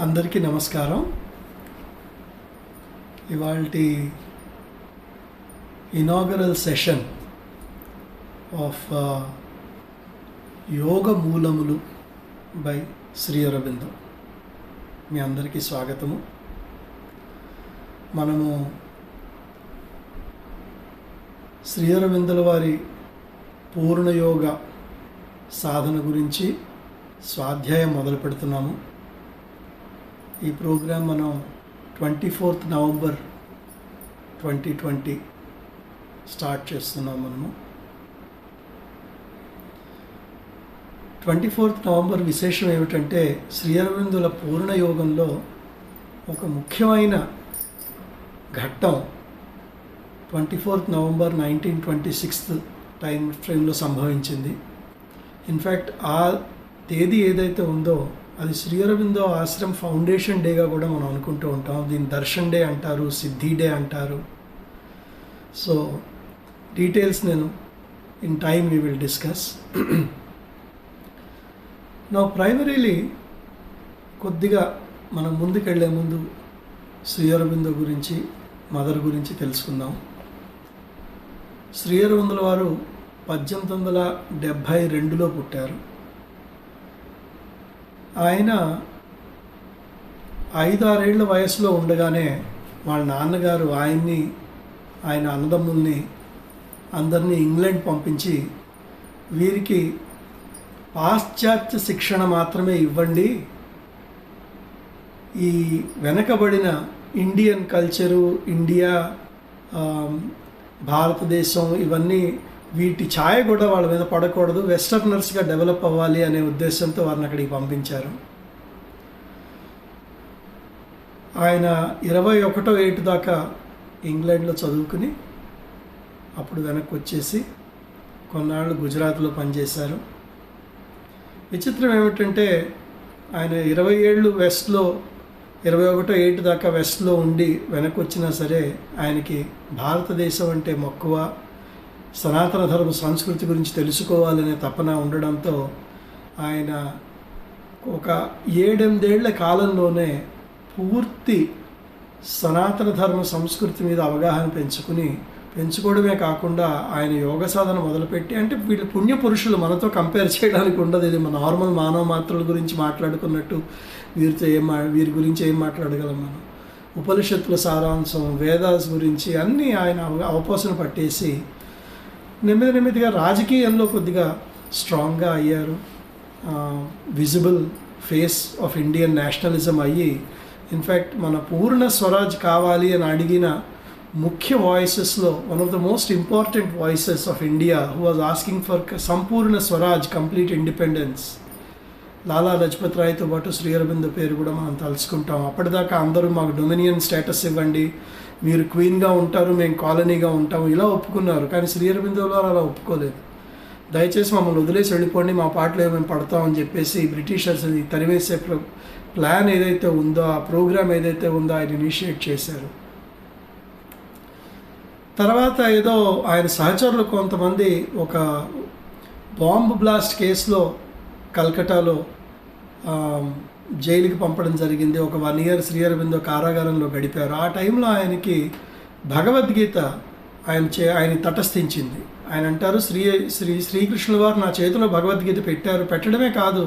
అందరికీ నమస్కారం. ఇవాల్టి ఇనాగరల్ సెషన్ ఆఫ్ యోగ మూలములు బై శ్రీ అరవిందో. మీ అందరికీ స్వాగతము. మనము శ్రీ అరవిందుల వారి పూర్ణయోగ సాధన గురించి స్వాధ్యాయం మొదలు పెడుతున్నాము. ఈ ప్రోగ్రాం మనం 24 నవంబర్ 2020 స్టార్ట్ చేస్తున్నాం. మనము 24 నవంబర్ విశేషం ఏమిటంటే శ్రీ అరవిందుల పూర్ణయోగంలో ఒక ముఖ్యమైన ఘట్టం 24 నవంబర్ 1926 టైం ఫ్రేమ్లో సంభవించింది. ఇన్ఫ్యాక్ట్ ఆ తేదీ ఏదైతే ఉందో అది శ్రీ అరవిందో ఆశ్రమ్ ఫౌండేషన్ డేగా కూడా మనం అనుకుంటూ ఉంటాం. దీన్ని దర్శన్ డే అంటారు, సిద్ధి డే అంటారు. సో డీటెయిల్స్ నేను in time we will discuss. నా ప్రైమరీలీ కొద్దిగా మనం ముందుకెళ్లే ముందు శ్రీ అరవిందో గురించి, మదర్ గురించి తెలుసుకుందాం. శ్రీ అరవిందుల వారు 1872లో పుట్టారు. ఆయన 5-6 ఏళ్ల వయసులో ఉండగానే వాళ్ళ నాన్నగారు ఆయన అన్నదమ్ముల్ని అందరినీ ఇంగ్లాండ్ పంపించి వీరికి పాశ్చాత్య శిక్షణ మాత్రమే ఇవ్వండి, ఈ వెనకబడిన ఇండియన్ కల్చరు, ఇండియా, భారతదేశం, ఇవన్నీ వీటి ఛాయ కూడా వాళ్ళ మీద పడకూడదు, వెస్టర్నర్స్గా డెవలప్ అవ్వాలి అనే ఉద్దేశంతో వారిని అక్కడికి పంపించారు. ఆయన 21వ ఏట దాకా ఇంగ్లాండ్లో చదువుకుని అప్పుడు వెనక్కి వచ్చేసి కొన్నాళ్ళు గుజరాత్లో పనిచేశారు. విచిత్రం ఏమిటంటే ఆయన 20 ఏళ్ళు వెస్ట్లో, 21వ ఏట దాకా వెస్ట్లో ఉండి వెనక్కి వచ్చినా సరే ఆయనకి భారతదేశం అంటే మక్కువ, సనాతన ధర్మ సంస్కృతి గురించి తెలుసుకోవాలనే తపన ఉండడంతో ఆయన ఒక 7-8 ఏళ్ల కాలంలోనే పూర్తి సనాతన ధర్మ సంస్కృతి మీద అవగాహన పెంచుకోవడమే కాకుండా ఆయన యోగ సాధన మొదలుపెట్టి, అంటే వీళ్ళు పుణ్యపురుషులు, మనతో కంపేర్ చేయడానికి ఉండదు. ఇది మన నార్మల్ మానవ మాత్రుల గురించి మాట్లాడుకున్నట్టు వీరి గురించి ఏం మాట్లాడగలం మనం. ఉపనిషత్తుల సారాంశం, వేదాస్ గురించి అన్నీ ఆయన అవపోసన పట్టేసి నెమ్మదిగా రాజకీయంలో కొద్దిగా స్ట్రాంగ్గా అయ్యారు. Visible face of Indian nationalism అయ్యి, ఇన్ఫ్యాక్ట్ మన పూర్ణ స్వరాజ్ కావాలి అని అడిగిన ముఖ్య వాయిసెస్లో one of the most important voices of India who was asking for Sampurna Swaraj, complete independence, Lala Lajpat రాయ్తో పాటు శ్రీ అరవిందో పేరు కూడా మనం తలుచుకుంటాం. అప్పటిదాకా అందరూ మాకు డొమినియన్ స్టేటస్ ఇవ్వండి, మీరు క్వీన్గా ఉంటారు, మేము కాలనీగా ఉంటాము, ఇలా ఒప్పుకున్నారు. కానీ శ్రీ అరవిందో గారు అలా ఒప్పుకోలేదు. దయచేసి మమ్మల్ని వదిలేసి వెళ్ళిపోండి, మా పాటలో మేము పడతామని చెప్పేసి బ్రిటిషర్స్ తరివేసే ప్లాన్ ఏదైతే ఉందో, ఆ ప్రోగ్రామ్ ఏదైతే ఉందో ఆయన ఇనిషియేట్ చేశారు. తర్వాత ఏదో ఆయన సహచరులు కొంతమంది ఒక బాంబ్ బ్లాస్ట్ కేసులో కల్కటాలో జైలుకి పంపడం జరిగింది. ఒక 1 ఇయర్ శ్రీ అరవిందో కారాగారంలో గడిపారు. ఆ టైంలో ఆయనకి భగవద్గీత ఆయన తటస్థించింది. ఆయన అంటారు, శ్రీకృష్ణుల వారు నా చేతిలో భగవద్గీత పెట్టడమే కాదు,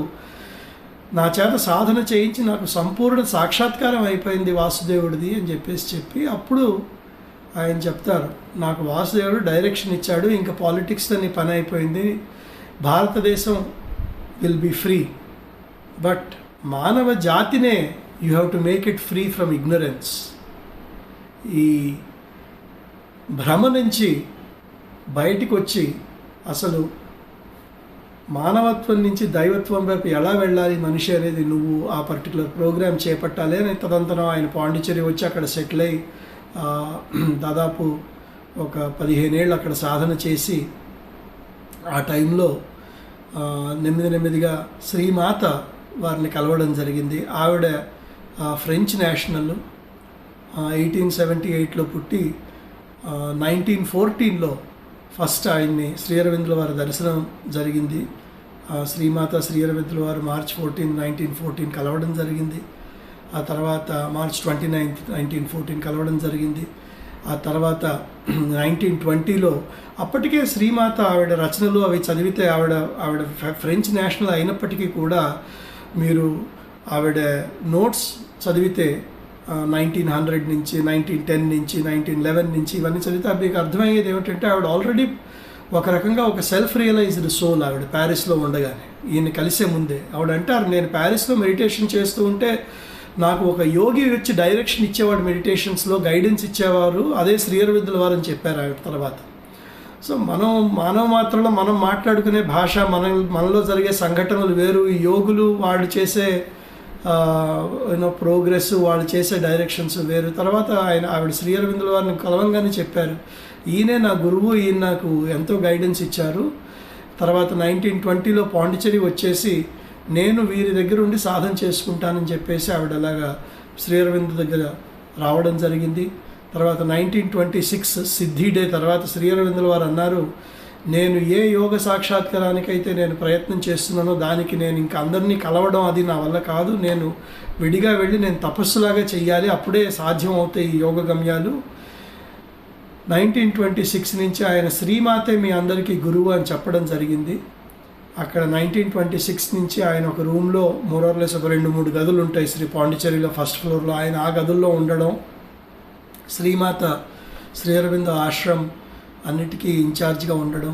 నా చేత సాధన చేయించి నాకు సంపూర్ణ సాక్షాత్కారం అయిపోయింది వాసుదేవుడిది అని చెప్పి అప్పుడు ఆయన చెప్తారు, నాకు వాసుదేవుడు డైరెక్షన్ ఇచ్చాడు, ఇంకా పాలిటిక్స్తో నీ పని అయిపోయింది, భారతదేశం విల్ బీ ఫ్రీ, బట్ మానవ జాతినే you have to make it free from ignorance. ఈ భ్రమ నుంచి బయటికి వచ్చి అసలు మానవత్వం నుంచి దైవత్వం వైపు ఎలా వెళ్ళాలి మనిషి అనేది నువ్వు ఆ పర్టికులర్ ప్రోగ్రామ్ చేపట్టాలి అని తదంతరం ఆయన పాండిచ్చేరి వచ్చి అక్కడ సెటిల్ అయ్యి దాదాపు ఒక 15 ఏళ్ళు అక్కడ సాధన చేసి ఆ టైంలో నెమ్మదిగా శ్రీమాత వారిని కలవడం జరిగింది. ఆవిడ ఫ్రెంచ్ నేషనల్, 1878లో పుట్టి 1914లో ఫస్ట్ ఆయన్ని శ్రీ అరవిందుల వారి దర్శనం జరిగింది. శ్రీమాత శ్రీ అరవిందుల వారు మార్చ్ 14, 1914 కలవడం జరిగింది. ఆ తర్వాత మార్చ్ 29, 1914 కలవడం జరిగింది. ఆ తర్వాత 1920లో అప్పటికే శ్రీమాత ఆవిడ రచనలు అవి చదివితే ఆవిడ ఫ్రెంచ్ నేషనల్ అయినప్పటికీ కూడా మీరు ఆవిడ నోట్స్ చదివితే 1900 నుంచి 1910 నుంచి 1911 నుంచి ఇవన్నీ చదివితే మీకు అర్థమయ్యేది ఏమిటంటే ఆవిడ ఆల్రెడీ ఒక రకంగా ఒక సెల్ఫ్ రియలైజ్డ్ సోల్. ఆవిడ ప్యారిస్లో ఉండగానే ఈయన కలిసే ముందే ఆవిడ అంటారు, నేను ప్యారిస్లో మెడిటేషన్ చేస్తూ ఉంటే నాకు ఒక యోగి వచ్చి డైరెక్షన్ ఇచ్చేవాడు, మెడిటేషన్స్లో గైడెన్స్ ఇచ్చేవారు, అదే శ్రీ అరవిందుల వారు అని చెప్పారు ఆవిడ తర్వాత. సో మానవ మాత్రంలో మనం మాట్లాడుకునే భాష, మనలో జరిగే సంఘటనలు వేరు, ఈ యోగులు వాళ్ళు చేసే ప్రోగ్రెస్, వాళ్ళు చేసే డైరెక్షన్స్ వేరు. తర్వాత ఆవిడ శ్రీ అరవిందుల వారిని కలవంగానే చెప్పారు, ఈయనే నా గురువు, ఈయన నాకు ఎంతో గైడెన్స్ ఇచ్చారు. తర్వాత 1920లో పాండిచ్చేరి వచ్చేసి నేను వీరి దగ్గర ఉండి సాధన చేసుకుంటానని చెప్పేసి ఆవిడ అలాగా శ్రీ అరవింద్ దగ్గర రావడం జరిగింది. తర్వాత 1926 సిద్ధి డే తర్వాత శ్రీ అరవిందుల వారు అన్నారు, నేను ఏ యోగ సాక్షాత్కారానికైతే నేను ప్రయత్నం చేస్తున్నానో దానికి నేను ఇంకా అందరినీ కలవడం అది నా వల్ల కాదు, నేను విడిగా వెళ్ళి నేను తపస్సులాగా చెయ్యాలి, అప్పుడే సాధ్యం అవుతాయి ఈ యోగ గమ్యాలు. 1926 నుంచి ఆయన శ్రీమాతే మీ అందరికీ గురువు అని చెప్పడం జరిగింది. అక్కడ 1926 నుంచి ఆయన ఒక రూమ్లో మోరార్లెస్ ఒక 2-3 గదులు ఉంటాయి శ్రీ పాండిచ్చేరిలో ఫస్ట్ ఫ్లోర్లో, ఆయన ఆ గదుల్లో ఉండడం, శ్రీమాత శ్రీ అరవింద ఆశ్రమ్ అన్నిటికీ ఇన్ఛార్జ్గా ఉండడం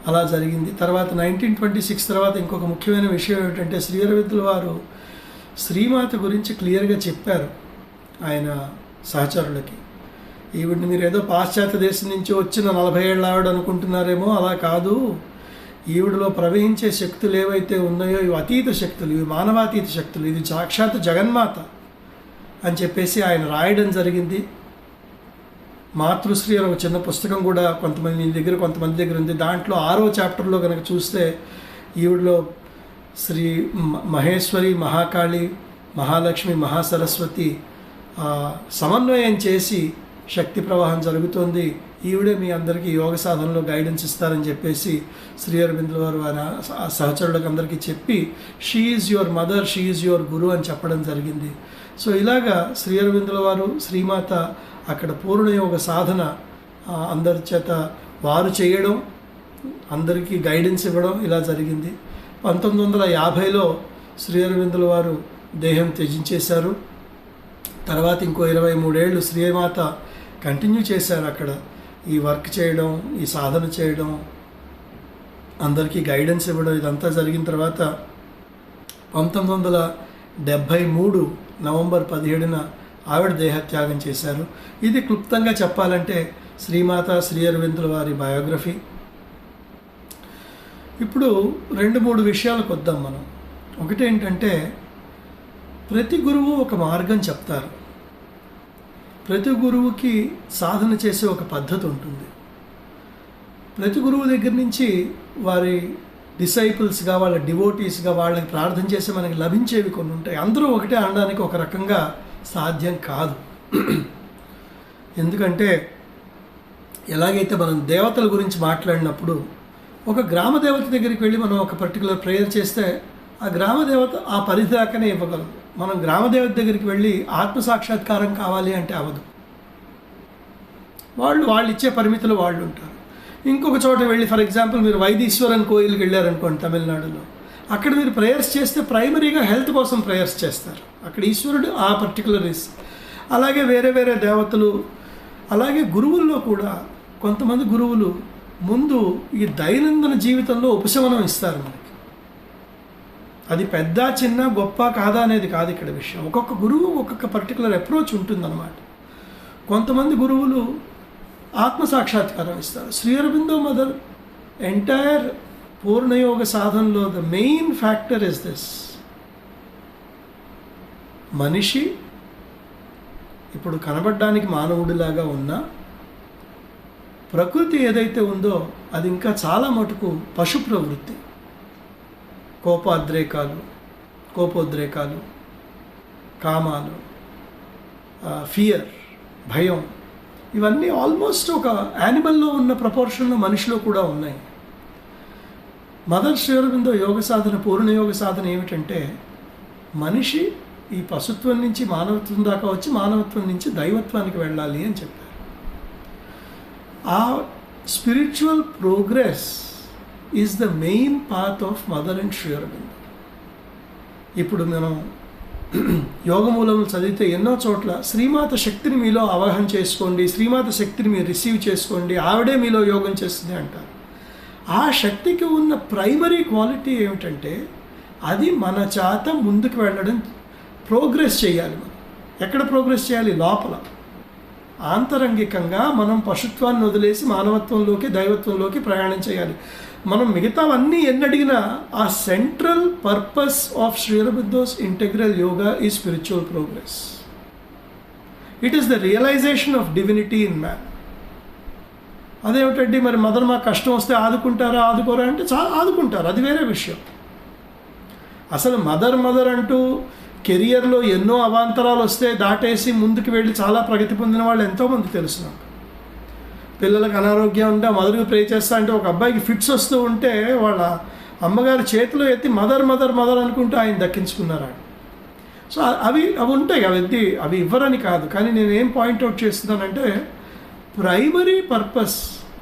అలా జరిగింది. తర్వాత 1926 తర్వాత ఇంకొక ముఖ్యమైన విషయం ఏమిటంటే శ్రీ అరవిందుల వారు శ్రీమాత గురించి క్లియర్గా చెప్పారు ఆయన సహచరులకి, ఈవిడ్ని మీరు ఏదో పాశ్చాత్య దేశం నుంచి వచ్చిన 40 ఏళ్ళ ఆవిడ అనుకుంటున్నారేమో, అలా కాదు, ఈవిడలో ప్రవహించే శక్తులు ఏవైతే ఉన్నాయో ఇవి అతీత శక్తులు, ఇవి మానవాతీత శక్తులు, ఇది సాక్షాత్ జగన్మాత అని చెప్పేసి ఆయన రాయడం జరిగింది. మాతృశ్రీ అని ఒక చిన్న పుస్తకం కూడా కొంతమంది దగ్గర ఉంది. దాంట్లో 6వ చాప్టర్లో కనుక చూస్తే ఈవిడలో శ్రీ మహేశ్వరి, మహాకాళి, మహాలక్ష్మి, మహాసరస్వతి సమన్వయం చేసి శక్తి ప్రవాహం జరుగుతోంది, ఈవిడే మీ అందరికీ యోగ సాధనలో గైడెన్స్ ఇస్తారని చెప్పేసి శ్రీ అరవిందుల వారు సహచరులకు అందరికీ చెప్పి she is your mother, she is your guru అని చెప్పడం జరిగింది. సో ఇలాగా శ్రీ అరవిందుల వారు శ్రీమాత అక్కడ పూర్ణయోగ సాధన అందరి చేత వారు చేయడం, అందరికీ గైడెన్స్ ఇవ్వడం ఇలా జరిగింది. 1950లో శ్రీ అరవిందుల వారు దేహం త్యజించేశారు. తర్వాత ఇంకో 23 ఏళ్ళు శ్రీమాత కంటిన్యూ చేశారు అక్కడ ఈ వర్క్ చేయడం, ఈ సాధన చేయడం, అందరికీ గైడెన్స్ ఇవ్వడం. ఇదంతా జరిగిన తర్వాత 1973 నవంబర్ 17న ఆవిడ దేహత్యాగం చేశారు. ఇది క్లుప్తంగా చెప్పాలంటే శ్రీమాత శ్రీ అరవిందుల వారి బయోగ్రఫీ. ఇప్పుడు 2-3 విషయాలకు వద్దాం మనం. ఒకటి ఏంటంటే ప్రతి గురువు ఒక మార్గం చెప్తారు, ప్రతి గురువుకి సాధన చేసే ఒక పద్ధతి ఉంటుంది. ప్రతి గురువు దగ్గర నుంచి వారి డిసైపుల్స్గా, వాళ్ళ డివోటీస్గా వాళ్ళకి ప్రార్థన చేసి మనకి లభించేవి కొన్ని ఉంటాయి. అందరూ ఒకటే అనడానికి ఒక రకంగా సాధ్యం కాదు. ఎందుకంటే ఎలాగైతే మనం దేవతల గురించి మాట్లాడినప్పుడు ఒక గ్రామ దేవత దగ్గరికి వెళ్ళి మనం ఒక పర్టికులర్ ప్రేయర్ చేస్తే ఆ గ్రామ దేవత ఆ పరిధి దాకానే ఇవ్వగలదు. మనం గ్రామ దేవత దగ్గరికి వెళ్ళి ఆత్మసాక్షాత్కారం కావాలి అంటే అవ్వదు. వాళ్ళు ఇచ్చే పరిమితులు వాళ్ళు ఉంటారు. ఇంకొక చోట వెళ్ళి ఫర్ ఎగ్జాంపుల్ మీరు వైదీశ్వరన్ కోయిల్కి వెళ్ళారనుకోండి తమిళనాడులో, అక్కడ మీరు ప్రేయర్స్ చేస్తే ప్రైమరీగా హెల్త్ కోసం ప్రేయర్స్ చేస్తారు. అక్కడ ఈశ్వరుడు ఆ పర్టికులర్ అలాగే వేరే వేరే దేవతలు. అలాగే గురువుల్లో కూడా కొంతమంది గురువులు ముందు ఈ దైనందిన జీవితంలో ఉపశమనం ఇస్తారు మనకి. అది పెద్ద చిన్న గొప్ప కాదా అనేది కాదు ఇక్కడ విషయం. ఒక్కొక్క గురువు ఒక్కొక్క పర్టికులర్ అప్రోచ్ ఉంటుందన్నమాట. కొంతమంది గురువులు ఆత్మసాక్షాత్కారం ఇస్తారు. శ్రీ అరబిందో మదర్ ఎంటైర్ పూర్ణయోగ సాధనలో the main factor is this. మనిషి ఇప్పుడు కనబడడానికి మానవుడిలాగా ఉన్నా ప్రకృతి ఏదైతే ఉందో అది ఇంకా చాలా మటుకు పశు ప్రవృత్తి. కోపోద్రేకాలు, కామాలు, ఫియర్, భయం, ఇవన్నీ ఆల్మోస్ట్ ఒక యానిమల్లో ఉన్న ప్రపోర్షన్లో మనిషిలో కూడా ఉన్నాయి. మదర్ శ్రీ అరబిందో యోగ సాధన, పూర్ణయోగ సాధన ఏమిటంటే మనిషి ఈ పశుత్వం నుంచి మానవత్వం దాకా వచ్చి మానవత్వం నుంచి దైవత్వానికి వెళ్ళాలి అని చెప్పారు. ఆ spiritual progress is the main path of Mother and Sri Aurobindo. ఇప్పుడు మనం యోగమూలములు చదివితే ఎన్నో చోట్ల శ్రీమాత శక్తిని మీలో అవగాహన చేసుకోండి, శ్రీమాత శక్తిని మీరు రిసీవ్ చేసుకోండి, ఆవిడే మీలో యోగం చేస్తుంది అంటారు. ఆ శక్తికి ఉన్న ప్రైమరీ క్వాలిటీ ఏమిటంటే అది మన చేత ముందుకు వెళ్ళడం, ప్రోగ్రెస్ చేయాలి. మనం ఎక్కడ ప్రోగ్రెస్ చేయాలి? లోపల ఆంతరంగికంగా మనం పశుత్వాన్ని వదిలేసి మానవత్వంలోకి దైవత్వంలోకి ప్రయాణం చేయాలి. మనం మిగతావన్నీ ఎన్నడిగినా ఆ central purpose of Shri Aurobindo's integral yoga ఈ spiritual progress. It is the realization of divinity in man. అదేమిటండి మరి మదర్ మాకు కష్టం వస్తే ఆదుకుంటారా ఆదుకోరా అంటే చాలా ఆదుకుంటారు, అది వేరే విషయం. అసలు మదర్ అంటూ కెరియర్లో ఎన్నో అవాంతరాలు వస్తే దాటేసి ముందుకు వెళ్ళి చాలా ప్రగతి పొందిన వాళ్ళు ఎంతోమంది తెలుసు నాకు. పిల్లలకు అనారోగ్యం ఉంటే మదర్కి ప్రే చేస్తా అంటే ఒక అబ్బాయికి ఫిట్స్ వస్తూ ఉంటే వాళ్ళ అమ్మగారి చేతిలో ఎత్తి మదర్ అనుకుంటూ ఆయన దక్కించుకున్నారు. సో అవి ఉంటాయి, అవి ఇవ్వరని కాదు. కానీ నేను ఏం పాయింట్అవుట్ చేస్తున్నానంటే primary purpose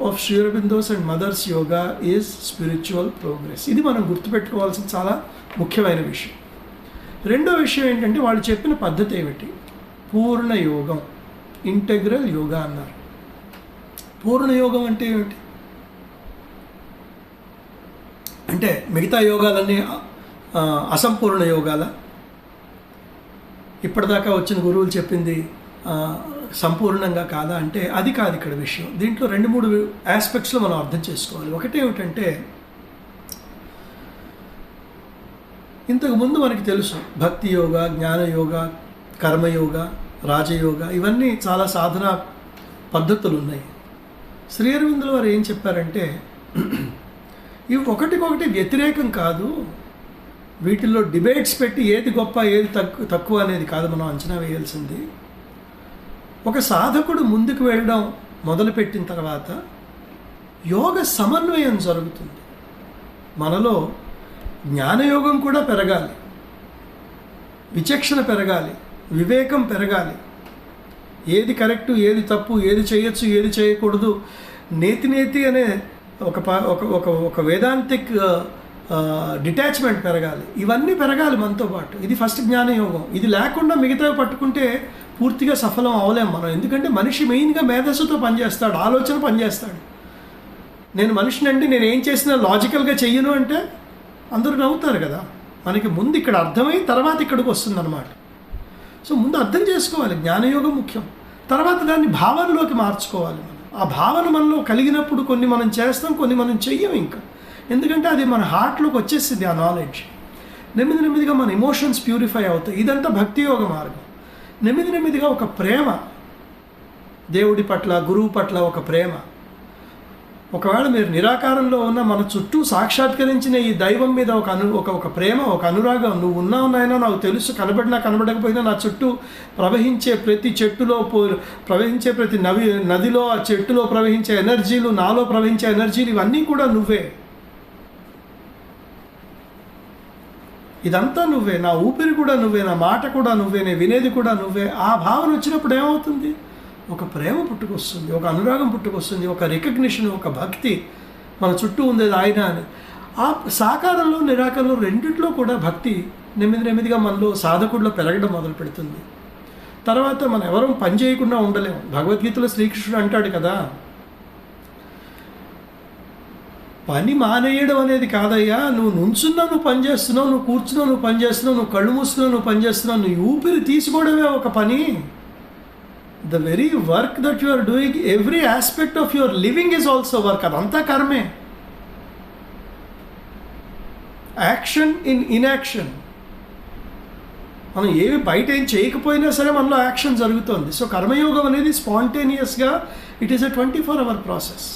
of Shri Aurobindo's and mother's yoga is spiritual progress. ఇది మనం గుర్తుపెట్టుకోవాల్సిన చాలా ముఖ్యమైన విషయం. రెండో విషయం ఏంటంటే వాళ్ళు చెప్పిన పద్ధతి ఏమిటి? పూర్ణ యోగం, ఇంటెగ్రల్ యోగా అన్నారు. పూర్ణ యోగం అంటే ఏమిటి? అంటే మిగతా యోగాలన్నీ అసంపూర్ణ యోగాల? ఇప్పటిదాకా వచ్చిన గురువులు చెప్పింది సంపూర్ణంగా కాదా అంటే అది కాదు ఇక్కడ విషయం. దీంట్లో 2-3 ఆస్పెక్ట్స్లో మనం అర్థం చేసుకోవాలి. ఒకటి ఏమిటంటే ఇంతకుముందు మనకి తెలుసు భక్తి యోగా, జ్ఞానయోగ, కర్మయోగ, రాజయోగ, ఇవన్నీ చాలా సాధన పద్ధతులు ఉన్నాయి. శ్రీ అరవిందుల వారు ఏం చెప్పారంటే ఇవి ఒకటికొకటి వ్యతిరేకం కాదు, వీటిల్లో డిబేట్స్ పెట్టి ఏది గొప్ప ఏది తక్కువ అనేది కాదు మనం అంచనా వేయాల్సింది. ఒక సాధకుడు ముందుకు వెళ్ళడం మొదలుపెట్టిన తర్వాత యోగ సమన్వయం జరుగుతుంది. మనలో జ్ఞానయోగం కూడా పెరగాలి, విచక్షణ పెరగాలి, వివేకం పెరగాలి. ఏది కరెక్టు, ఏది తప్పు, ఏది చేయొచ్చు, ఏది చేయకూడదు, నేతి అనే ఒక వేదాంతిక్ డిటాచ్మెంట్ పెరగాలి. ఇవన్నీ పెరగాలి మనతో పాటు. ఇది ఫస్ట్ జ్ఞానయోగం. ఇది లేకుండా మిగతావి పట్టుకుంటే పూర్తిగా సఫలం అవ్వలేం మనం. ఎందుకంటే మనిషి మెయిన్గా మేధస్సుతో పనిచేస్తాడు, ఆలోచన పనిచేస్తాడు. నేను మనిషిని అంటే నేను ఏం చేసినా లాజికల్గా చెయ్యను అంటే అందరూ నవ్వుతారు కదా. మనకి ముందు ఇక్కడ అర్థమై తర్వాత ఇక్కడికి వస్తుందన్నమాట. సో ముందు అర్థం చేసుకోవాలి, జ్ఞానయోగం ముఖ్యం. తర్వాత దాన్ని భావనలోకి మార్చుకోవాలి. మనం ఆ భావన మనలో కలిగినప్పుడు కొన్ని మనం చేస్తాం, కొన్ని మనం చెయ్యం ఇంకా. ఎందుకంటే అది మన హార్ట్లోకి వచ్చేసింది ఆ నాలెడ్జ్. నెమ్మదిగా మన ఎమోషన్స్ ప్యూరిఫై అవుతాయి. ఇదంతా భక్తి యోగ మార్గం. నెమ్మదిగా ఒక ప్రేమ, దేవుడి పట్ల, గురువు పట్ల ఒక ప్రేమ. ఒకవేళ మీరు నిరాకారంలో ఉన్న మన చుట్టూ సాక్షాత్కరించిన ఈ దైవం మీద ఒక ప్రేమ, ఒక అనురాగం, నువ్వు ఉన్నావు నాయనా, నాకు తెలుసు, కనబడినా కనబడకపోయినా నా చుట్టూ ప్రవహించే ప్రతి చెట్టులో ప్రవహించే ప్రతి నదిలో, ఆ చెట్టులో ప్రవహించే ఎనర్జీలు, నాలో ప్రవహించే ఎనర్జీలు, ఇవన్నీ కూడా నువ్వే. ఇదంతా నువ్వే, నా ఊపిరి కూడా నువ్వే, నా మాట కూడా నువ్వే, నేను వినేది కూడా నువ్వే. ఆ భావన వచ్చినప్పుడు ఏమవుతుంది? ఒక ప్రేమ పుట్టుకొస్తుంది, ఒక అనురాగం పుట్టుకొస్తుంది, ఒక రికగ్నిషన్, ఒక భక్తి. మన చుట్టూ ఉండేది ఆయన అని. ఆ సాకారంలో నిరాకారంలో రెండిట్లో కూడా భక్తి నెమ్మదిగా మనలో సాధకుడిలో పెరగడం మొదలు పెడుతుంది. తర్వాత మనం ఎవరూ పని చేయకుండా ఉండలేము. భగవద్గీతలో శ్రీకృష్ణుడు అంటాడు కదా, పని మానేయడం అనేది కాదయ్యా, నువ్వు నుంచున్నా నువ్వు పని చేస్తున్నావు, నువ్వు కూర్చున్నావు నువ్వు పని చేస్తున్నావు, నువ్వు కళ్ళు మూస్తున్నావు నువ్వు పని చేస్తున్నావు, నువ్వు ఊపిరి తీసుకోవడమే ఒక పని. The very work that you are doing, every aspect of your living is also work. అదంతా కర్మే. Action in inaction. మనం ఏమి బయట ఏం చేయకపోయినా సరే మనలో యాక్షన్ జరుగుతుంది. సో కర్మయోగం అనేది స్పాంటేనియస్గా it is a 24 hour process.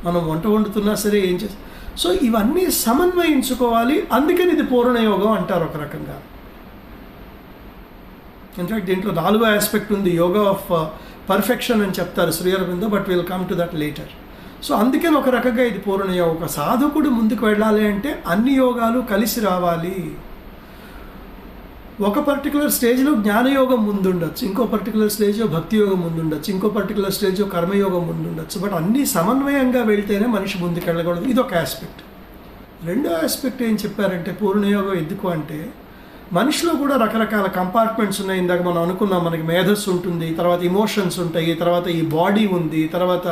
మనం వంట వండుతున్నా సరే ఏం చేస్తాం. సో ఇవన్నీ సమన్వయించుకోవాలి. అందుకని ఇది పూర్ణయోగం అంటారు ఒక రకంగా. ఇన్ఫ్యాక్ట్ దీంట్లో 4వ ఆస్పెక్ట్ ఉంది, యోగా ఆఫ్ పర్ఫెక్షన్ అని చెప్తారు Sri Aurobindo, but will come to that later. So అందుకని ఒక రకంగా ఇది పూర్ణయోగం. ఒక సాధకుడు ముందుకు వెళ్ళాలి అంటే అన్ని యోగాలు కలిసి రావాలి. ఒక పర్టికులర్ స్టేజ్లో జ్ఞానయోగం ముందుండొచ్చు, ఇంకో పర్టికులర్ స్టేజ్లో భక్తి యోగం ముందుండొచ్చు, ఇంకో పర్టికులర్ స్టేజ్లో కర్మయోగం ముందుండొచ్చు. బట్ అన్నీ సమన్వయంగా వెళ్తేనే మనిషి ముందుకెళ్ళకూడదు. ఇది ఒక ఆస్పెక్ట్. రెండో ఆస్పెక్ట్ ఏం చెప్పారంటే పూర్ణయోగం ఎందుకు అంటే మనిషిలో కూడా రకరకాల కంపార్ట్మెంట్స్ ఉన్నాయి. ఇందాక మనం అనుకున్నాం, మనకి మేధస్సు ఉంటుంది, తర్వాత ఇమోషన్స్ ఉంటాయి, తర్వాత ఈ బాడీ ఉంది, తర్వాత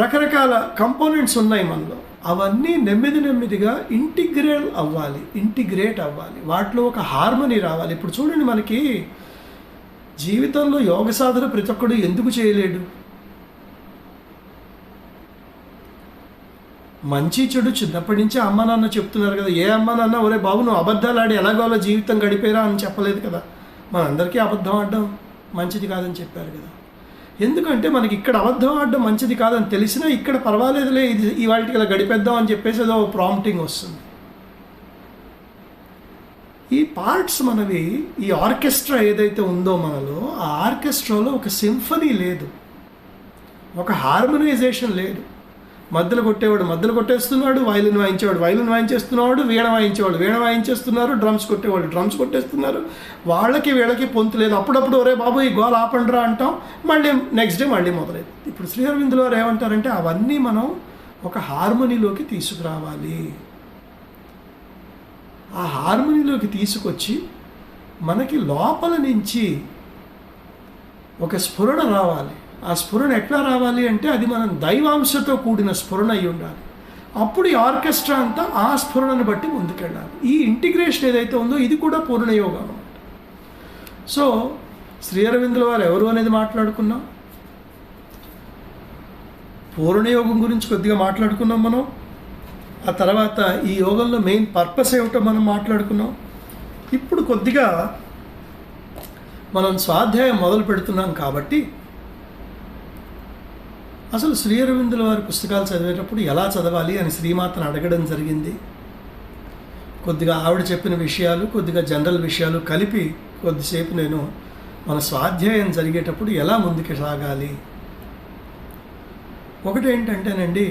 రకరకాల కంపోనెంట్స్ ఉన్నాయి మనలో. అవన్నీ నెమ్మదిగా ఇంటిగ్రేట్ అవ్వాలి, వాటిలో ఒక హార్మనీ రావాలి. ఇప్పుడు చూడండి, మనకి జీవితంలో యోగ సాధన ప్రతి ఒక్కడు ఎందుకు చేయలేడు? మంచి చెడు చిన్నప్పటి నుంచి అమ్మ నాన్న చెప్తున్నారు కదా. ఏ అమ్మ నాన్న ఒరే బాబు నువ్వు అబద్ధాలు ఆడి ఎలాగోలా జీవితం గడిపేరా అని చెప్పలేదు కదా. మనందరికీ అబద్ధం ఆడడం మంచిది కాదని చెప్పారు కదా. ఎందుకంటే మనకి ఇక్కడ అబద్ధం ఆడడం మంచిది కాదని తెలిసినా ఇక్కడ పర్వాలేదులే, ఇది ఇవాళకి ఇలా గడిపేద్దాం అని చెప్పేసి ఏదో ప్రాంప్టింగ్ వస్తుంది. ఈ పార్ట్స్ మనవి, ఈ ఆర్కెస్ట్రా ఏదైతే ఉందో మనలో, ఆ ఆర్కెస్ట్రాలో ఒక సింఫనీ లేదు, ఒక హార్మనైజేషన్ లేదు. మద్దలు కొట్టేవాడు మద్దలు కొట్టేస్తున్నాడు, వైలిన్ వాయించేవాడు వైలిన్ వాయించేస్తున్నాడు, వీణ వాయించేవాడు వీణ వాయించేస్తున్నారు, డ్రమ్స్ కొట్టేవాడు డ్రమ్స్ కొట్టేస్తున్నారు. వాళ్ళకి వీళ్ళకి పొంతు లేదు. అప్పుడప్పుడు ఒరే బాబు ఈ గోల ఆపండ్రా అంటాం, మళ్ళీ నెక్స్ట్ డే మళ్ళీ మొదలైంది. ఇప్పుడు శ్రీ అరవిందుల వారు ఏమంటారంటే అవన్నీ మనం ఒక హార్మనీలోకి తీసుకురావాలి. ఆ హార్మనీలోకి తీసుకొచ్చి మనకి లోపల నుంచి ఒక స్ఫురణ రావాలి. ఆ స్ఫురణ ఎట్లా రావాలి అంటే అది మనం దైవాంశతో కూడిన స్ఫురణ అయి ఉండాలి. అప్పుడు ఈ ఆర్కెస్ట్రా అంతా ఆ స్ఫురణను బట్టి ముందుకెళ్ళాలి. ఈ ఇంటిగ్రేషన్ ఏదైతే ఉందో ఇది కూడా పూర్ణయోగం అన్నమాట. సో శ్రీ అరవిందుల వారు ఎవరు అనేది మాట్లాడుకున్నాం, పూర్ణయోగం గురించి కొద్దిగా మాట్లాడుకున్నాం మనం. ఆ తర్వాత ఈ యోగంలో మెయిన్ పర్పస్ ఏమిటో మనం మాట్లాడుకున్నాం. ఇప్పుడు కొద్దిగా మనం స్వాధ్యాయం మొదలు పెడుతున్నాం కాబట్టి అసలు శ్రీ అరవిందుల వారి పుస్తకాలు చదివేటప్పుడు ఎలా చదవాలి అని శ్రీమాతను అడగడం జరిగింది. కొద్దిగా ఆవిడ చెప్పిన విషయాలు, కొద్దిగా జనరల్ విషయాలు కలిపి కొద్దిసేపు నేను మన స్వాధ్యాయం జరిగేటప్పుడు ఎలా ముందుకు సాగాలి. ఒకటి ఏంటంటేనండి,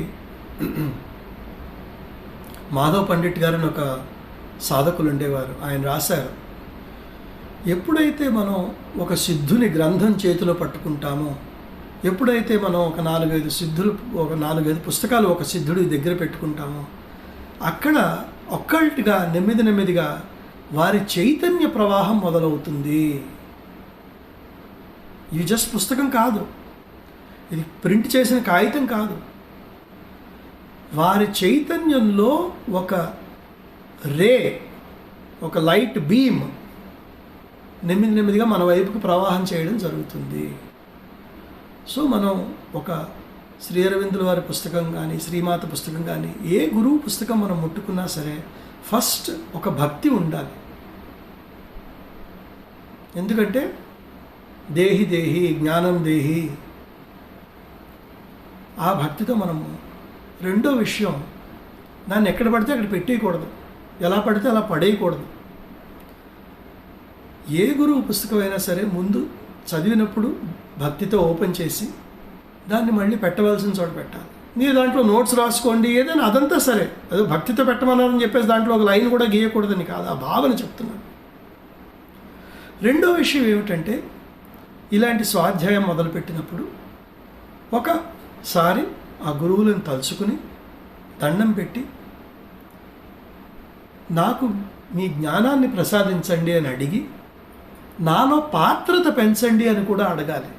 మాధవ్ పండిట్ గారిని ఒక సాధకులు ఉండేవారు. ఆయన రాశారు, ఎప్పుడైతే మనం ఒక సిద్ధుని గ్రంథం చేతిలో పట్టుకుంటామో, ఎప్పుడైతే మనం ఒక 4-5 పుస్తకాలు ఒక సిద్ధుడి దగ్గర పెట్టుకుంటామో, అక్కడ ఒక్కటిగా నెమ్మదిగా వారి చైతన్య ప్రవాహం మొదలవుతుంది. ఇది జస్ట్ పుస్తకం కాదు, ఇది ప్రింట్ చేసిన కాగితం కాదు. వారి చైతన్యంలో ఒక రే, ఒక లైట్ బీమ్ నెమ్మదిగా మన వైపుకు ప్రవాహం చేయడం జరుగుతుంది. సో మనం ఒక శ్రీ అరవిందుల వారి పుస్తకం కానీ, శ్రీమాత పుస్తకం కానీ, ఏ గురువు పుస్తకం మనం ముట్టుకున్నా సరే ఫస్ట్ ఒక భక్తి ఉండాలి. ఎందుకంటే దేహి దేహి జ్ఞానం దేహి, ఆ భక్తితో మనము. రెండో విషయం, దాన్ని ఎక్కడ పడితే అక్కడ పెట్టేయకూడదు, ఎలా పడితే అలా పడేయకూడదు. ఏ గురువు పుస్తకమైనా సరే ముందు చదివినప్పుడు భక్తితో ఓపెన్ చేసి దాన్ని మళ్ళీ పెట్టవలసిన చోట పెట్టాలి. మీరు దాంట్లో నోట్స్ రాసుకోండి ఏదైనా, అదంతా సరే, అదే భక్తితో పెట్టమన్నారని చెప్పేసి దాంట్లో ఒక లైన్ కూడా గీయకూడదని కాదు, ఆ భావన చెప్తున్నాను. రెండో విషయం ఏమిటంటే, ఇలాంటి స్వాధ్యాయం మొదలుపెట్టినప్పుడు ఒకసారి ఆ గురువులను తలుచుకుని దండం పెట్టి నాకు మీ జ్ఞానాన్ని ప్రసాదించండి అని అడిగి, నాలో పాత్రత పెంచండి అని కూడా అడగాలి.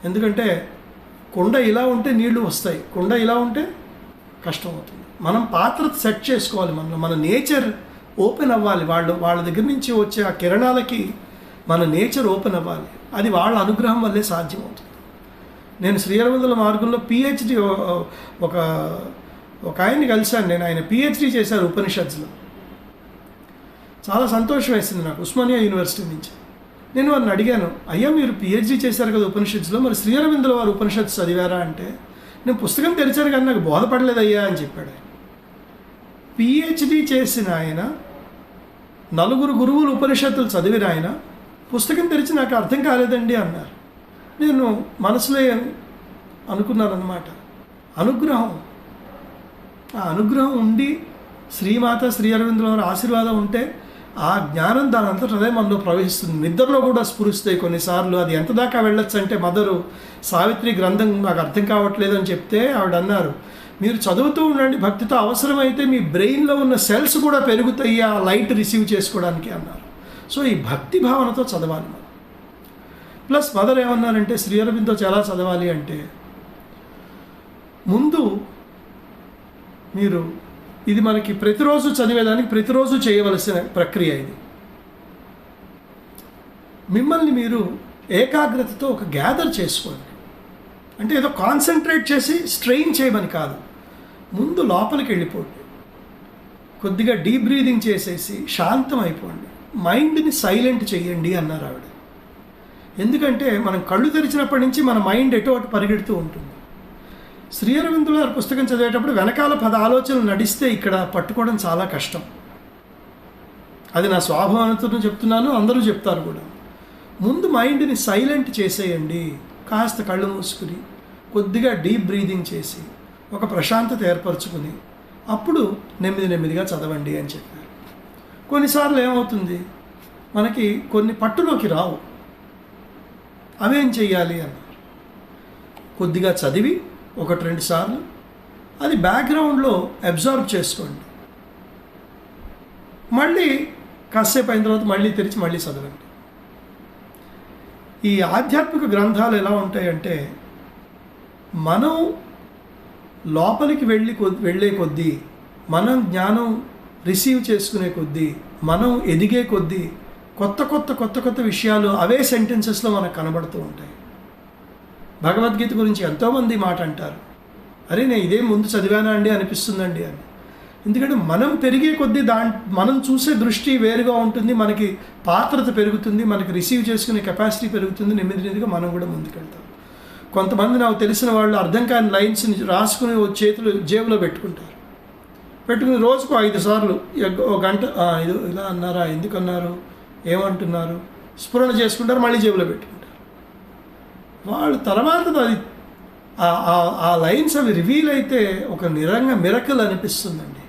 ఎందుకంటే కుండ ఇలా ఉంటే నీళ్లు వస్తాయి, కుండ ఇలా ఉంటే కష్టం అవుతుంది. మనం పాత్రత సెట్ చేసుకోవాలి, మన నేచర్ ఓపెన్ అవ్వాలి. వాళ్ళ దగ్గర నుంచి వచ్చే ఆ కిరణాలకి మన నేచర్ ఓపెన్ అవ్వాలి. అది వాళ్ళ అనుగ్రహం వల్లే సాధ్యమవుతుంది. నేను శ్రీ అరవిందుల మార్గంలో పిహెచ్డి ఒక ఆయన్ని కలిశాను నేను. ఆయన పిహెచ్డి చేశారు ఉపనిషత్తులో. చాలా సంతోషం వేసింది నాకు, ఉస్మానియా యూనివర్సిటీ నుంచి. నేను వారిని అడిగాను, అయ్యా మీరు పిహెచ్డి చేశారు కదా ఉపనిషత్తులో, మరి శ్రీ అరవిందుల వారు ఉపనిషత్తు చదివారా అంటే, నేను పుస్తకం తెరిచాను కానీ నాకు బోధపడలేదయ్యా అని చెప్పాడు. పిహెచ్డి చేసిన ఆయన, 4 గురువులు ఉపనిషత్తులు చదివిన ఆయన పుస్తకం తెరిచి నాకు అర్థం కాలేదండి అన్నారు. నేను మనసులో అనుకున్నాను అన్నమాట, అనుగ్రహం. ఆ అనుగ్రహం ఉండి శ్రీమాత శ్రీ అరవిందుల వారి ఆశీర్వాదం ఉంటే ఆ జ్ఞానం దాని అంతటా అదే మనలో ప్రవహిస్తుంది. నిద్రలో కూడా స్ఫురిస్తాయి కొన్నిసార్లు. అది ఎంత దాకా వెళ్ళొచ్చు అంటే మదరు సావిత్రి గ్రంథం నాకు అర్థం కావట్లేదు అని చెప్తే ఆవిడ అన్నారు, మీరు చదువుతూ ఉండండి భక్తితో, అవసరమైతే మీ బ్రెయిన్లో ఉన్న సెల్స్ కూడా పెరుగుతాయి ఆ లైట్ రిసీవ్ చేసుకోవడానికి అన్నారు. సో ఈ భక్తి భావనతో చదవాలి మనం. ప్లస్ మదర్ ఏమన్నారంటే శ్రీ అరబిందో ఎలా చదవాలి అంటే, ముందు మీరు ఇది మనకి ప్రతిరోజు చదివేదానికి ప్రతిరోజు చేయవలసిన ప్రక్రియ ఇది. మిమ్మల్ని మీరు ఏకాగ్రతతో ఒక గ్యాదర్ చేసుకోండి. అంటే ఏదో కాన్సన్ట్రేట్ చేసి స్ట్రెయిన్ చేయమని కాదు, ముందు లోపలికి వెళ్ళిపోండి, కొద్దిగా డీప్ బ్రీదింగ్ చేసేసి శాంతం అయిపోండి, మైండ్ని సైలెంట్ చేయండి అన్నారు ఆవిడ. ఎందుకంటే మనం కళ్ళు తెరిచినప్పటి నుంచి మన మైండ్ ఎటో అటు పరిగెడుతూ ఉంటుంది. శ్రీ అరవిందుల గారి పుస్తకం చదివేటప్పుడు వెనకాల 10 ఆలోచనలు నడిస్తే ఇక్కడ పట్టుకోవడం చాలా కష్టం. అది నా స్వాభావంతో చెప్తున్నాను, అందరూ చెప్తారు కూడా. ముందు మైండ్ని సైలెంట్ చేసేయండి, కాస్త కళ్ళు మూసుకుని కొద్దిగా డీప్ బ్రీదింగ్ చేసి ఒక ప్రశాంతత ఏర్పరచుకుని అప్పుడు నెమ్మదిగా చదవండి అని చెప్పారు. కొన్నిసార్లు ఏమవుతుంది, మనకి కొన్ని పట్టులోకి రావు, అవేం చెయ్యాలి అన్నారు. కొద్దిగా చదివి 1-2 సార్లు అది బ్యాక్గ్రౌండ్లో అబ్జర్వ్ చేసుకోండి, మళ్ళీ కాసేపు అయిన తర్వాత మళ్ళీ తెరిచి మళ్ళీ చదవండి. ఈ ఆధ్యాత్మిక గ్రంథాలు ఎలా ఉంటాయంటే, మనం లోపలికి వెళ్ళే కొద్దీ, మనం జ్ఞానం రిసీవ్ చేసుకునే కొద్దీ, మనం ఎదిగే కొద్దీ కొత్త విషయాలు అవే సెంటెన్సెస్లో మనకు కనబడుతూ ఉంటాయి. భగవద్గీత గురించి ఎంతోమంది మాట అంటారు, అరే నేను ఇదే ముందు చదివానా అండి అనిపిస్తుందండి అని. ఎందుకంటే మనం పెరిగే కొద్దీ మనం చూసే దృష్టి వేరుగా ఉంటుంది, మనకి పాత్రత పెరుగుతుంది, మనకి రిసీవ్ చేసుకునే కెపాసిటీ పెరుగుతుంది, నెమ్మదిగా మనం కూడా ముందుకెళ్తాం. కొంతమంది నాకు తెలిసిన వాళ్ళు అర్థం కాని లైన్స్ని రాసుకుని చేతులు జేబులో పెట్టుకుని రోజుకు 5 సార్లు 1 గంట ఇది ఇలా అన్నారా, ఎందుకు అన్నారు, ఏమంటున్నారు స్ఫురణ చేసుకుంటారు, మళ్ళీ జేబులో పెట్టుకుంటారు. వాళ్ళు తర్వాత అది ఆ లైన్స్ అవి రివీల్ అయితే ఒక నిరంగా మిరకల్ అనిపిస్తుందండి.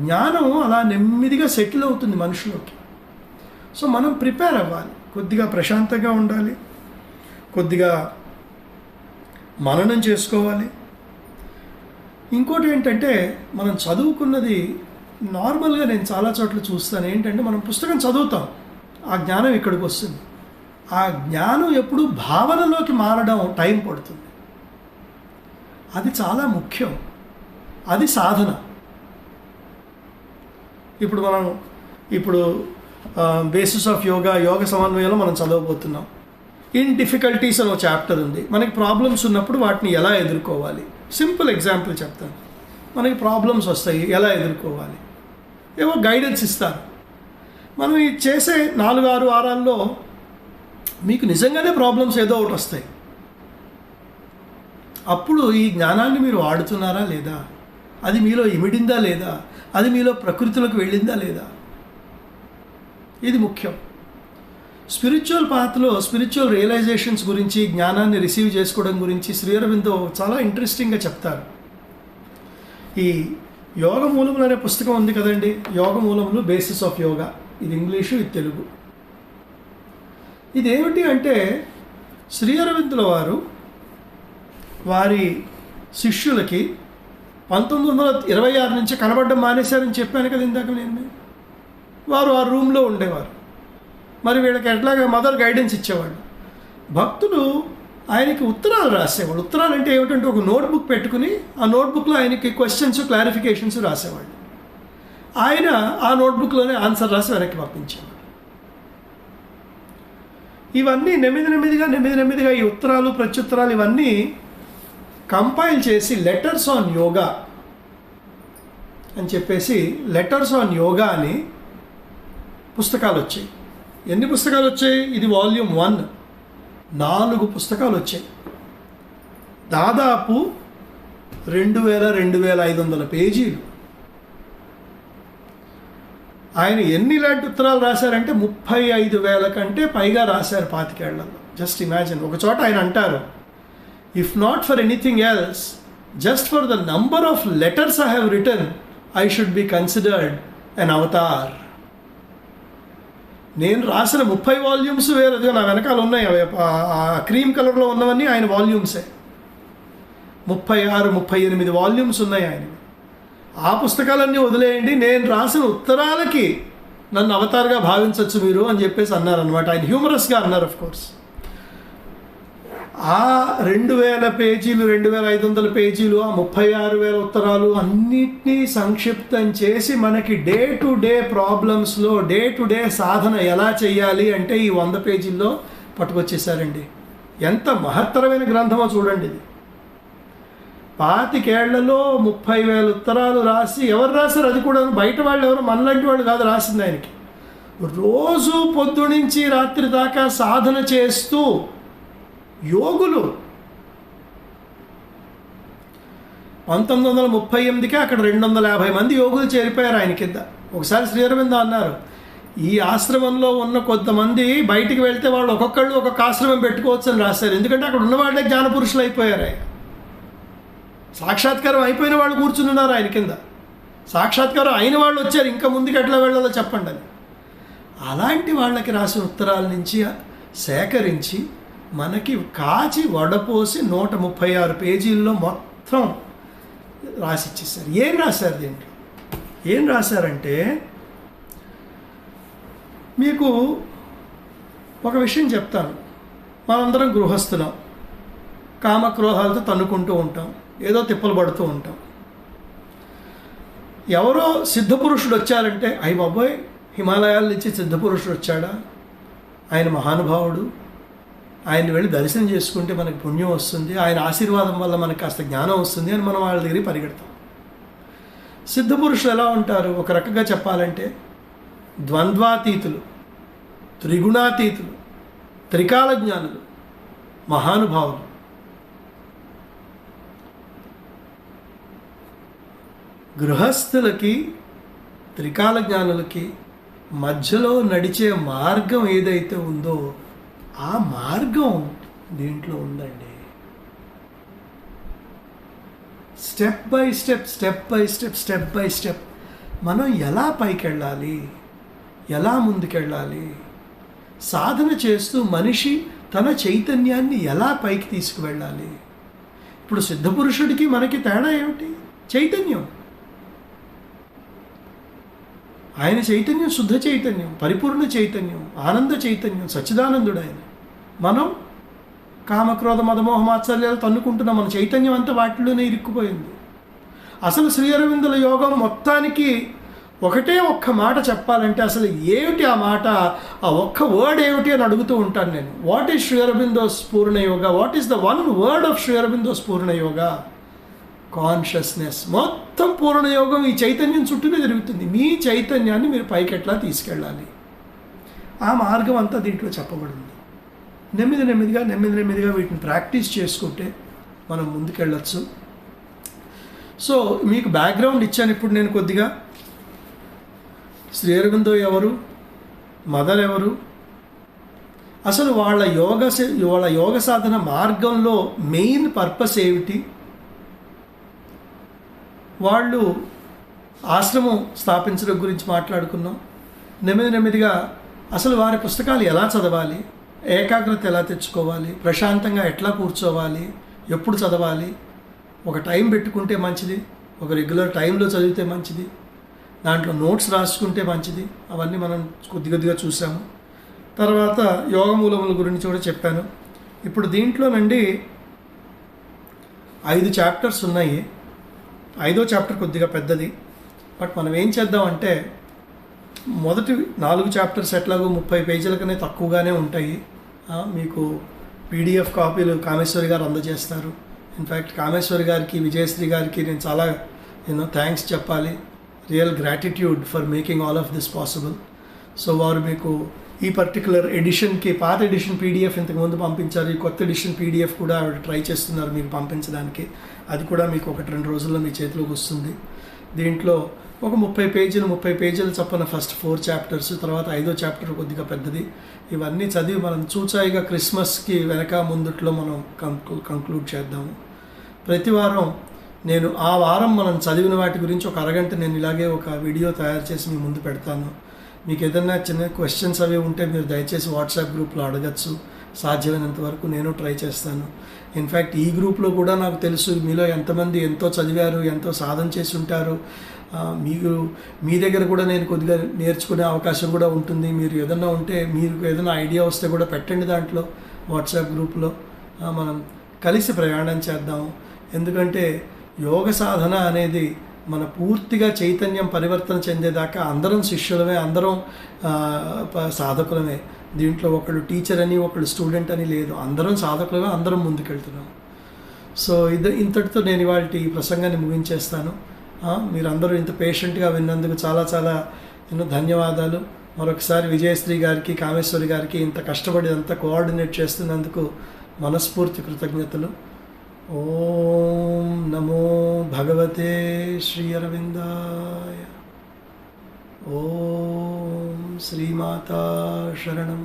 జ్ఞానం అలా నెమ్మదిగా సెటిల్ అవుతుంది మనుషులోకి. సో మనం ప్రిపేర్ అవ్వాలి, కొద్దిగా ప్రశాంతంగా ఉండాలి, కొద్దిగా మననం చేసుకోవాలి. ఇంకోటి ఏంటంటే, మనం చదువుకున్నది నార్మల్గా నేను చాలా చోట్ల చూస్తాను ఏంటంటే, మనం పుస్తకం చదువుతాం, ఆ జ్ఞానం ఇక్కడికి వస్తుంది. ఆ జ్ఞానం ఎప్పుడు భావనలోకి మారడం టైం పడుతుంది. అది చాలా ముఖ్యం, అది సాధన. ఇప్పుడు బేసిస్ ఆఫ్ యోగ సమన్వయంలో మనం చదవబోతున్నాం. ఇన్ డిఫికల్టీస్ అని ఒక చాప్టర్ ఉంది. మనకి ప్రాబ్లమ్స్ ఉన్నప్పుడు వాటిని ఎలా ఎదుర్కోవాలి, సింపుల్ ఎగ్జాంపుల్ చెప్తాను. మనకి ప్రాబ్లమ్స్ వస్తాయి, ఎలా ఎదుర్కోవాలి, ఏవో గైడెన్స్ ఇస్తారు. మనం ఇది చేసే 4-6 వారాల్లో మీకు నిజంగానే ప్రాబ్లమ్స్ ఏదో ఒకటి వస్తాయి. అప్పుడు ఈ జ్ఞానాన్ని మీరు వాడుతున్నారా లేదా, అది మీలో ఇమిడిందా లేదా, అది మీలో ప్రకృతిలోకి వెళ్ళిందా లేదా, ఇది ముఖ్యం. స్పిరిచువల్ పాత్లో స్పిరిచువల్ రియలైజేషన్స్ గురించి, జ్ఞానాన్ని రిసీవ్ చేసుకోవడం గురించి శ్రీ అరవిందో చాలా ఇంట్రెస్టింగ్గా చెప్తారు. ఈ యోగ మూలములు అనే పుస్తకం ఉంది కదండి, యోగ మూలములు బేసిస్ ఆఫ్ యోగా, ఇది ఇంగ్లీషు, ఇది తెలుగు. ఇదేమిటి అంటే, శ్రీ అరవిందుల వారు వారి శిష్యులకి 1926 నుంచి కనబడడం మానేశారని చెప్పాను కదా ఇందాక నేను. వారు ఆ రూమ్లో ఉండేవారు, మరి వీళ్ళకి ఎట్లాగా మదర్ గైడెన్స్ ఇచ్చేవాళ్ళు. భక్తులు ఆయనకి ఉత్తరాలు రాసేవాళ్ళు. ఉత్తరాలు అంటే ఏమిటంటే, ఒక నోట్బుక్ పెట్టుకుని ఆ నోట్బుక్లో ఆయనకి క్వశ్చన్స్, క్లారిఫికేషన్స్ రాసేవాళ్ళు. ఆయన ఆ నోట్బుక్లోనే ఆన్సర్ రాసి వెనక్కి పంపించేవాడు. ఇవన్నీ నెమ్మదిగా ఈ ఉత్తరాలు, ప్రత్యుత్తరాలు ఇవన్నీ కంపైల్ చేసి లెటర్స్ ఆన్ యోగా అని చెప్పేసి, లెటర్స్ ఆన్ యోగా అని పుస్తకాలు వచ్చాయి. ఎన్ని పుస్తకాలు వచ్చాయి? ఇది వాల్యూమ్ 1, 4 పుస్తకాలు వచ్చాయి. దాదాపు 2,500 పేజీలు. ఆయన ఎన్ని ఇలాంటి ఉత్తరాలు రాశారంటే 35,000 కంటే పైగా రాశారు 25 ఏళ్లలో. Just imagine. ఒక చోట ఆయన అంటారు, if not for anything else, just for the number of letters I have return, I should be considered an Avatar. నేను రాసిన 30 వాల్యూమ్స్ వేరేదిగా నా వెనకాల ఉన్నాయి. అవి ఆ క్రీమ్ కలర్లో ఉన్నవన్నీ ఆయన వాల్యూమ్సే. 36, 38 వాల్యూమ్స్ ఉన్నాయి ఆయనవి. ఆ పుస్తకాలన్నీ వదిలేయండి, నేను రాసిన ఉత్తరాలకి నన్ను అవతారుగా భావించవచ్చు మీరు అని చెప్పేసి అన్నారనమాట. ఆయన హ్యూమరస్గా అన్నారు. ఆఫ్ కోర్స్ ఆ 2000 పేజీలు, 2500 పేజీలు, ఆ 36,000 ఉత్తరాలు అన్నిటినీ సంక్షిప్తం చేసి మనకి డే టు డే ప్రాబ్లమ్స్లో డే టు డే సాధన ఎలా చేయాలి అంటే ఈ 100 పేజీల్లో పట్టుకొచ్చేసారండి. ఎంత మహత్తరమైన గ్రంథమో చూడండి. ఇది 25 ఏళ్లలో 30,000 ఉత్తరాలు రాసి, ఎవరు రాశారు అది కూడా బయట వాళ్ళు ఎవరు, మనలాంటి వాళ్ళు కాదు రాసింది. ఆయనకి రోజు పొద్దు నుంచి రాత్రి దాకా సాధన చేస్తూ యోగులు 1938కే అక్కడ 250 మంది యోగులు చేరిపోయారు ఆయన కింద. ఒకసారి శ్రీ అరవిందో అన్నారు, ఈ ఆశ్రమంలో ఉన్న కొంతమంది బయటికి వెళ్తే వాళ్ళు ఒక్కొక్కళ్ళు ఒక్కొక్క ఆశ్రమం పెట్టుకోవచ్చు అని రాశారు. ఎందుకంటే అక్కడ ఉన్న వాళ్ళే జ్ఞానపురుషులు అయిపోయారు. సాక్షాత్కారం అయిపోయిన వాళ్ళు కూర్చున్నారు ఆయన కింద. సాక్షాత్కారం అయిన వాళ్ళు వచ్చారు, ఇంకా ముందుకు ఎట్లా వెళ్ళాలో చెప్పండి అని. అలాంటి వాళ్ళకి రాసిన ఉత్తరాల నుంచి సేకరించి మనకి కాచి వడపోసి 136 పేజీల్లో మొత్తం రాసిచ్చేసారు. ఏం రాశారు దీంట్లో? ఏం రాశారంటే, మీకు ఒక విషయం చెప్తాను. మనందరం గృహస్థులం, కామక్రోహాలతో తన్నుకుంటూ ఉంటాం, ఏదో తిప్పలు పడుతూ ఉంటాం. ఎవరో సిద్ధపురుషుడు వచ్చారంటే, అయ్య బాబోయ్ హిమాలయాల నుంచి సిద్ధపురుషుడు వచ్చాడా, ఆయన మహానుభావుడు, ఆయన వెళ్ళి దర్శనం చేసుకుంటే మనకి పుణ్యం వస్తుంది, ఆయన ఆశీర్వాదం వల్ల మనకి కాస్త జ్ఞానం వస్తుంది అని మనం వాళ్ళ దగ్గరికి పరిగెడతాం. సిద్ధపురుషులు ఎలా ఉంటారు? ఒక రకంగా చెప్పాలంటే ద్వంద్వాతీతులు, త్రిగుణాతీతులు, త్రికాల జ్ఞానులు, మహానుభావులు. గృహస్థులకి, త్రికాల జ్ఞానులకి మధ్యలో నడిచే మార్గం ఏదైతే ఉందో ఆ మార్గం దీంట్లో ఉందండి. Step by step, step by step, step by step మనం ఎలా పైకి వెళ్ళాలి, ఎలా ముందుకెళ్ళాలి, సాధన చేస్తూ మనిషి తన చైతన్యాన్ని ఎలా పైకి తీసుకువెళ్ళాలి. ఇప్పుడు సిద్ధపురుషుడికి మనకి తేడా ఏమిటి? చైతన్యం. ఆయన చైతన్యం శుద్ధ చైతన్యం, పరిపూర్ణ చైతన్యం, ఆనంద చైతన్యం, సచ్చిదానందుడు ఆయన. మనం కామక్రోధ మదమోహ మాత్సర్యాలు తన్నుకుంటున్నాం. మన చైతన్యం అంతా వాటిలోనే ఇరుక్కుపోయింది. అసలు శ్రీ అరవిందుల యోగం మొత్తానికి ఒకటే ఒక్క మాట చెప్పాలంటే అసలు ఏమిటి ఆ మాట, ఆ ఒక్క వర్డ్ ఏమిటి అని అడుగుతూ ఉంటాను నేను. What is Sri Aurobindo's Purna Yoga? What is the one word of Sri Aurobindo's Purna Yoga? Consciousness. మొత్తం పూర్ణయోగం ఈ చైతన్యం చుట్టూనే జరుగుతుంది. మీ చైతన్యాన్ని మీరు పైకి ఎట్లా తీసుకెళ్ళాలి, ఆ మార్గం అంతా దీంట్లో చెప్పబడింది. నెమ్మదిగా వీటిని ప్రాక్టీస్ చేసుకుంటే మనం ముందుకెళ్ళచ్చు. సో మీకు బ్యాక్గ్రౌండ్ ఇచ్చాను ఇప్పుడు నేను కొద్దిగా. శ్రీ అరవిందో ఎవరు, మదర్ ఎవరు, అసలు వాళ్ళ యోగ సాధన మార్గంలో మెయిన్ పర్పస్ ఏమిటి, వాళ్ళు ఆశ్రమం స్థాపించడం గురించి మాట్లాడుకున్నాం. నెమ్మదిగా అసలు వారి పుస్తకాలు ఎలా చదవాలి, ఏకాగ్రత ఎలా తెచ్చుకోవాలి, ప్రశాంతంగా ఎట్లా కూర్చోవాలి, ఎప్పుడు చదవాలి, ఒక టైం పెట్టుకుంటే మంచిది, ఒక రెగ్యులర్ టైంలో చదివితే మంచిది, దాంట్లో నోట్స్ రాసుకుంటే మంచిది, అవన్నీ మనం కొద్దిగా చూసాము. తర్వాత యోగ మూలముల గురించి కూడా చెప్పాను. ఇప్పుడు దీంట్లోనండి 5 చాప్టర్స్ ఉన్నాయి. 5వ చాప్టర్ కొద్దిగా పెద్దది. బట్ మనం ఏం చేద్దామంటే మొదటి 4 చాప్టర్స్ ఎట్లాగో 30 పేజీల కన్నా తక్కువగానే ఉంటాయి. మీకు పీడిఎఫ్ కాపీలు కామేశ్వరి గారు అందజేస్తారు. ఇన్ఫ్యాక్ట్ కామేశ్వరి గారికి, విజయశ్రీ గారికి నేను చాలా థ్యాంక్స్ చెప్పాలి. Real gratitude for making all of this possible. So వారు మీకు ఈ పర్టికులర్ ఎడిషన్కి, పాత ఎడిషన్ పీడిఎఫ్ ఇంతకుముందు పంపించారు, ఈ కొత్త ఎడిషన్ పీడిఎఫ్ కూడా ఆవిడ ట్రై చేస్తున్నారు మీకు పంపించడానికి. అది కూడా మీకు 1-2 రోజుల్లో మీ చేతిలోకి వస్తుంది. దీంట్లో ఒక 30 పేజీలు చొప్పున ఫస్ట్ 4 చాప్టర్స్, తర్వాత 5వ చాప్టర్ కొద్దిగా పెద్దది. ఇవన్నీ చదివి మనం చూచాయిగా క్రిస్మస్కి వెనక ముందుట్లో మనం కంక్లూడ్ చేద్దాము. ప్రతి వారం నేను ఆ వారం మనం చదివిన వాటి గురించి ఒక అరగంట నేను ఇలాగే ఒక వీడియో తయారు చేసి మీ ముందు పెడతాను. మీకు ఏదైనా చిన్న క్వశ్చన్స్ అవి ఉంటే మీరు దయచేసి వాట్సాప్ గ్రూప్లో అడగచ్చు. సాధ్యమైనంత వరకు నేను ట్రై చేస్తాను. ఇన్ఫ్యాక్ట్ ఈ గ్రూప్లో కూడా నాకు తెలుసు మీలో ఎంతమంది ఎంతో చదివారు, ఎంతో సాధన చేసి ఉంటారు. మీరు మీ దగ్గర కూడా నేను కొద్దిగా నేర్చుకునే అవకాశం కూడా ఉంటుంది. మీరు ఏదైనా ఉంటే, మీరు ఏదైనా ఐడియా వస్తే కూడా పెట్టండి దాంట్లో, వాట్సాప్ గ్రూప్లో. మనం కలిసి ప్రయాణం చేద్దాం. ఎందుకంటే యోగ సాధన అనేది మన పూర్తిగా చైతన్యం పరివర్తన చెందేదాకా అందరం శిష్యులమే, అందరం సాధకులమే. దీంట్లో ఒకళ్ళు టీచర్ అని, ఒకళ్ళు స్టూడెంట్ అని లేదు. అందరం సాధకులమే, అందరం ముందుకెళ్తున్నాం. సో ఇంతటితో నేను ఇవాళ ఈ ప్రసంగాన్ని ముగించేస్తాను. మీరందరూ ఇంత పేషెంట్గా విన్నందుకు చాలా చాలా ఎన్నో ధన్యవాదాలు. మరొకసారి విజయశ్రీ గారికి, కామేశ్వరి గారికి ఇంత కష్టపడి అంతా కోఆర్డినేట్ చేస్తున్నందుకు మనస్ఫూర్తి కృతజ్ఞతలు. ఓం నమో భగవతే శ్రీ అరవిందాయ. ఓం శ్రీమాతా శరణం.